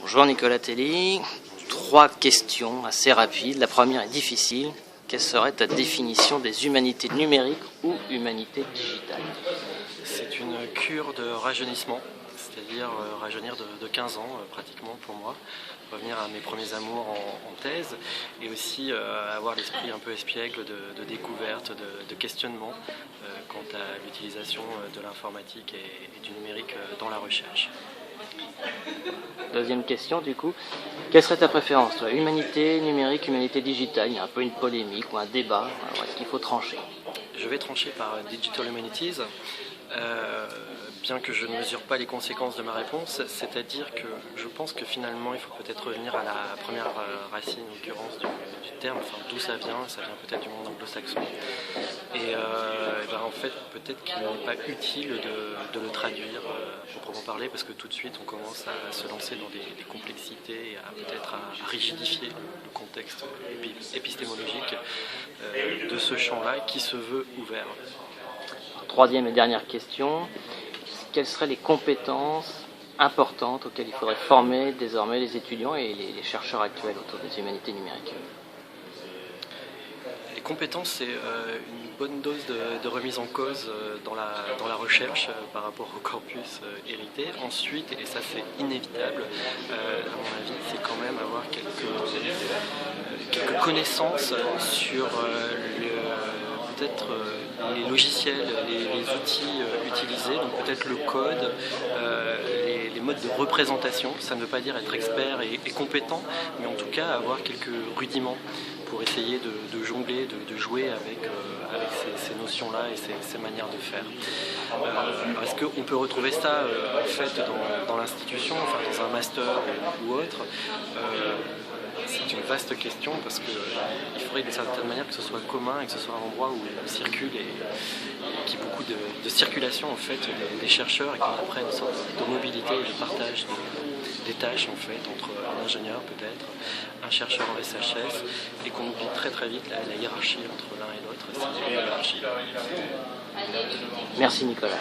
Bonjour Nicolas Telly, 3 questions assez rapides. La première est difficile. Quelle serait ta définition des humanités numériques ou humanités digitales? C'est une cure de rajeunissement, c'est-à-dire rajeunir de 15 ans pratiquement pour moi, revenir à mes premiers amours en thèse et aussi avoir l'esprit un peu espiègle de découverte, de questionnement quant à l'utilisation de l'informatique et du numérique dans la recherche. Deuxième question du coup, quelle serait ta préférence toi? Humanité numérique, humanité digitale? Il y a un peu une polémique ou un débat, alors est-ce qu'il faut trancher? Je vais trancher par Digital Humanities, bien que je ne mesure pas les conséquences de ma réponse, c'est-à-dire que je pense que finalement il faut peut-être revenir à la première racine, en l'occurrence du terme, enfin d'où ça vient peut-être du monde anglo-saxon. Et en fait peut-être qu'il n'est pas utile de le traduire proprement parler, parce que tout de suite on commence à se lancer dans des complexités et peut-être à rigidifier le contexte épistémologique de ce champ-là qui se veut ouvert. Troisième et dernière question, quelles seraient les compétences importantes auxquelles il faudrait former désormais les étudiants et les chercheurs actuels autour des humanités numériques? Les compétences, c'est une bonne dose de remise en cause dans la recherche par rapport au corpus hérité. Ensuite, et ça c'est inévitable, à mon avis, c'est quand même avoir quelques connaissances sur peut-être les logiciels, les outils utilisés, donc peut-être le code, les modes de représentation. Ça ne veut pas dire être expert et compétent, mais en tout cas avoir quelques rudiments pour essayer de jongler, de jouer avec ces notions-là et ces manières de faire. Est-ce qu'on peut retrouver ça en fait dans l'institution, enfin dans un master ou autre? C'est une vaste question, parce qu'il faudrait d'une certaine manière que ce soit commun et que ce soit un endroit où circule et qu'il y ait beaucoup de circulation en fait des chercheurs, et qu'on apprenne une sorte de mobilité et de partage des tâches en fait entre un ingénieur peut-être, un chercheur en SHS, et qu'on oublie très très vite la hiérarchie entre l'un et l'autre. C'est une hiérarchie. Merci Nicolas.